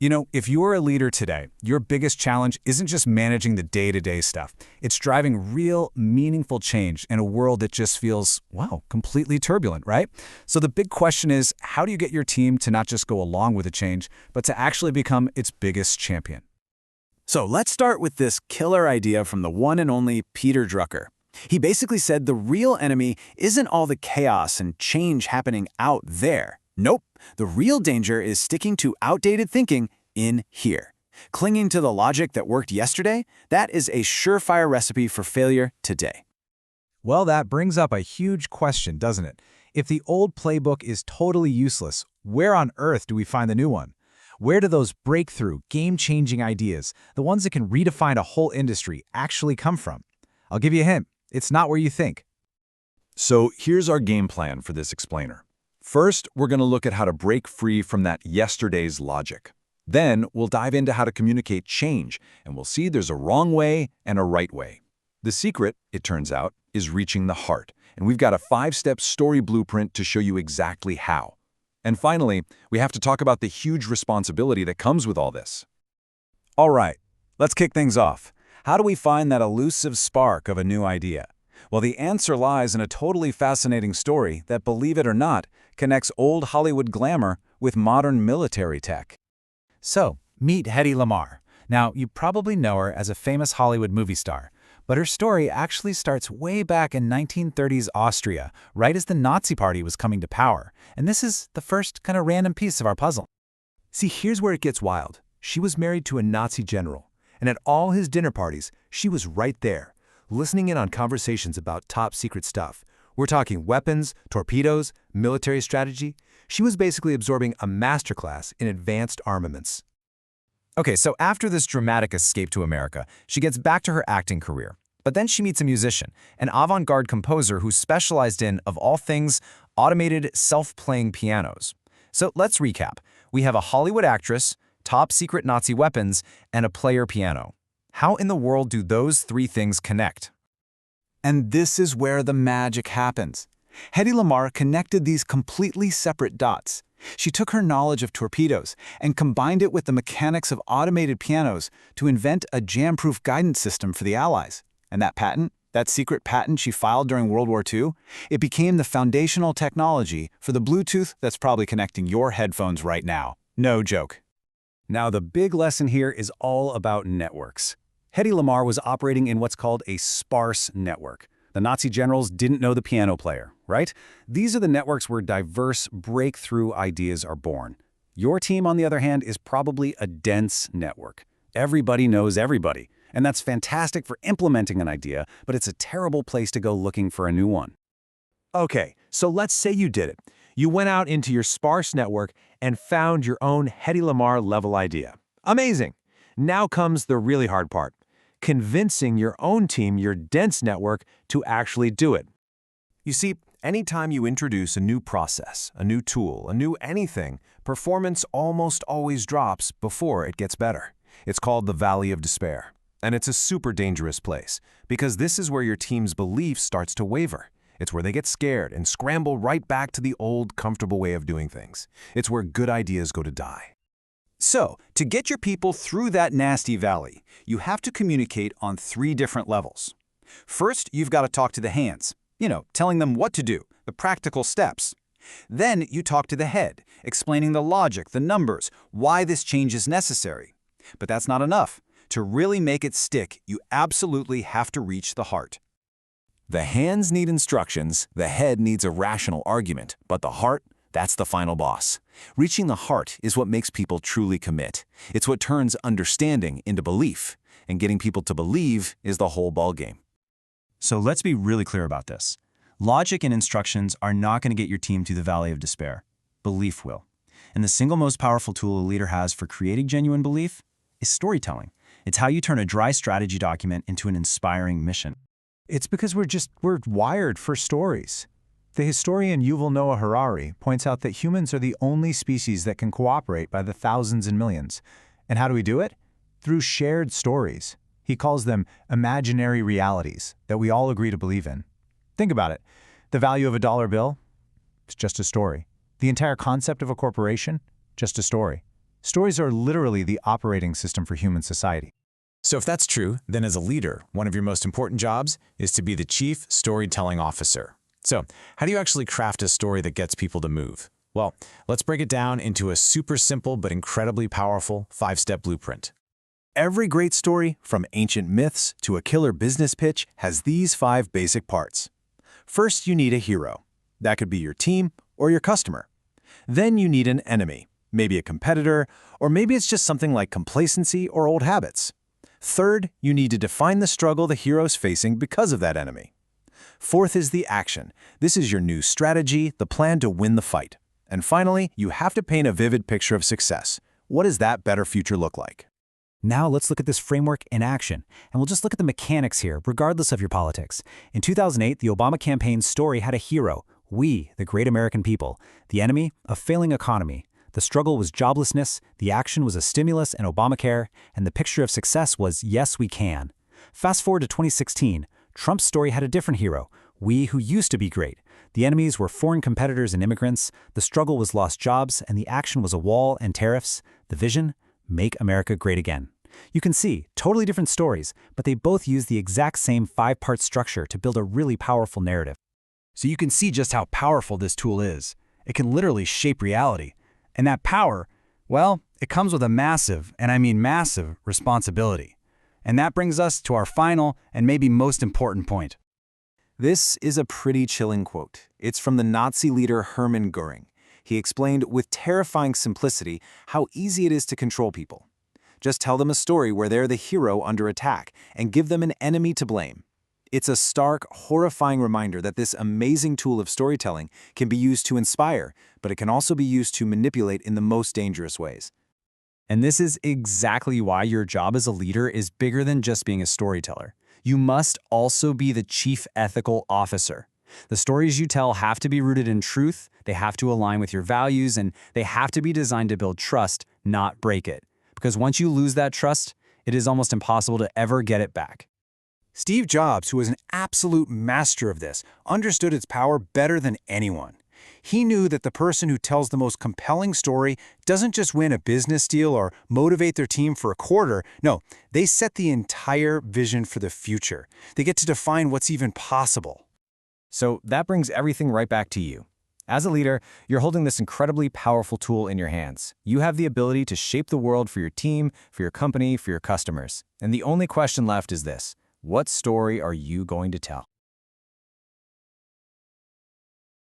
You know, if you're a leader today, your biggest challenge isn't just managing the day-to-day stuff. It's driving real, meaningful change in a world that just feels, wow, completely turbulent, right? So the big question is, how do you get your team to not just go along with the change, but to actually become its biggest champion? So let's start with this killer idea from the one and only Peter Drucker. He basically said the real enemy isn't all the chaos and change happening out there. Nope, the real danger is sticking to outdated thinking in here. Clinging to the logic that worked yesterday, that is a surefire recipe for failure today. Well, that brings up a huge question, doesn't it? If the old playbook is totally useless, where on earth do we find the new one? Where do those breakthrough, game-changing ideas, the ones that can redefine a whole industry, actually come from? I'll give you a hint. It's not where you think. So here's our game plan for this explainer. First, we're going to look at how to break free from that yesterday's logic. Then, we'll dive into how to communicate change, and we'll see there's a wrong way and a right way. The secret, it turns out, is reaching the heart, and we've got a 5-step story blueprint to show you exactly how. And finally, we have to talk about the huge responsibility that comes with all this. All right, let's kick things off. How do we find that elusive spark of a new idea? Well, the answer lies in a totally fascinating story that, believe it or not, connects old Hollywood glamour with modern military tech. So, meet Hedy Lamarr. Now, you probably know her as a famous Hollywood movie star, but her story actually starts way back in 1930s Austria, right as the Nazi Party was coming to power. And this is the first kind of random piece of our puzzle. See, here's where it gets wild. She was married to a Nazi general, and at all his dinner parties, she was right there, listening in on conversations about top-secret stuff. We're talking weapons, torpedoes, military strategy. She was basically absorbing a masterclass in advanced armaments. Okay, so after this dramatic escape to America, she gets back to her acting career. But then she meets a musician, an avant-garde composer who specialized in, of all things, automated self-playing pianos. So let's recap. We have a Hollywood actress, top-secret Nazi weapons, and a player piano. How in the world do those three things connect? And this is where the magic happens. Hedy Lamarr connected these completely separate dots. She took her knowledge of torpedoes and combined it with the mechanics of automated pianos to invent a jam-proof guidance system for the Allies. And that patent, that secret patent she filed during World War II, it became the foundational technology for the Bluetooth that's probably connecting your headphones right now. No joke. Now, the big lesson here is all about networks. Hedy Lamarr was operating in what's called a sparse network. The Nazi generals didn't know the piano player, right? These are the networks where diverse, breakthrough ideas are born. Your team, on the other hand, is probably a dense network. Everybody knows everybody, and that's fantastic for implementing an idea, but it's a terrible place to go looking for a new one. Okay, so let's say you did it. You went out into your sparse network and found your own Hedy Lamarr level idea. Amazing! Now comes the really hard part. Convincing your own team, your dense network, to actually do it. You see, anytime you introduce a new process, a new tool, a new anything, performance almost always drops before it gets better. It's called the Valley of Despair. And it's a super dangerous place, because this is where your team's belief starts to waver. It's where they get scared and scramble right back to the old, comfortable way of doing things. It's where good ideas go to die. So, to get your people through that nasty valley, you have to communicate on 3 different levels. First, you've got to talk to the hands, telling them what to do, the practical steps. Then you talk to the head, explaining the logic, the numbers, why this change is necessary. But that's not enough. To really make it stick, you absolutely have to reach the heart. The hands need instructions, the head needs a rational argument, but the heart, that's the final boss. Reaching the heart is what makes people truly commit. It's what turns understanding into belief, and getting people to believe is the whole ballgame. So let's be really clear about this. Logic and instructions are not going to get your team to the valley of despair. Belief will. And the single most powerful tool a leader has for creating genuine belief is storytelling. It's how you turn a dry strategy document into an inspiring mission. It's because we're wired for stories. The historian Yuval Noah Harari points out that humans are the only species that can cooperate by the thousands and millions. And how do we do it? Through shared stories. He calls them imaginary realities that we all agree to believe in. Think about it. The value of a dollar bill? It's just a story. The entire concept of a corporation? Just a story. Stories are literally the operating system for human society. So if that's true, then as a leader, one of your most important jobs is to be the chief storytelling officer. So how do you actually craft a story that gets people to move? Well, let's break it down into a super simple but incredibly powerful 5-step blueprint. Every great story, from ancient myths to a killer business pitch, has these 5 basic parts. First, you need a hero. That could be your team or your customer. Then you need an enemy, maybe a competitor, or maybe it's just something like complacency or old habits. Third, you need to define the struggle the hero's facing because of that enemy. Fourth is the action. This is your new strategy, the plan to win the fight. And finally, you have to paint a vivid picture of success. What does that better future look like? Now let's look at this framework in action, and we'll just look at the mechanics here, regardless of your politics. In 2008, the Obama campaign's story had a hero, we, the great American people. The enemy, a failing economy. The struggle was joblessness, the action was a stimulus and Obamacare, and the picture of success was yes, we can. Fast forward to 2016, Trump's story had a different hero, we who used to be great. The enemies were foreign competitors and immigrants, the struggle was lost jobs, and the action was a wall and tariffs. The vision? Make America great again. You can see, totally different stories, but they both use the exact same 5-part structure to build a really powerful narrative. So you can see just how powerful this tool is. It can literally shape reality. And that power, well, it comes with a massive, and I mean massive, responsibility. And that brings us to our final and maybe most important point. This is a pretty chilling quote. It's from the Nazi leader Hermann Göring. He explained with terrifying simplicity how easy it is to control people. Just tell them a story where they're the hero under attack and give them an enemy to blame. It's a stark, horrifying reminder that this amazing tool of storytelling can be used to inspire, but it can also be used to manipulate in the most dangerous ways. And this is exactly why your job as a leader is bigger than just being a storyteller. You must also be the chief ethical officer. The stories you tell have to be rooted in truth, they have to align with your values, and they have to be designed to build trust, not break it. Because once you lose that trust, it is almost impossible to ever get it back. Steve Jobs, who was an absolute master of this, understood its power better than anyone. He knew that the person who tells the most compelling story doesn't just win a business deal or motivate their team for a quarter. No, they set the entire vision for the future. They get to define what's even possible. So that brings everything right back to you. As a leader, you're holding this incredibly powerful tool in your hands. You have the ability to shape the world for your team, for your company, for your customers. And the only question left is this: what story are you going to tell?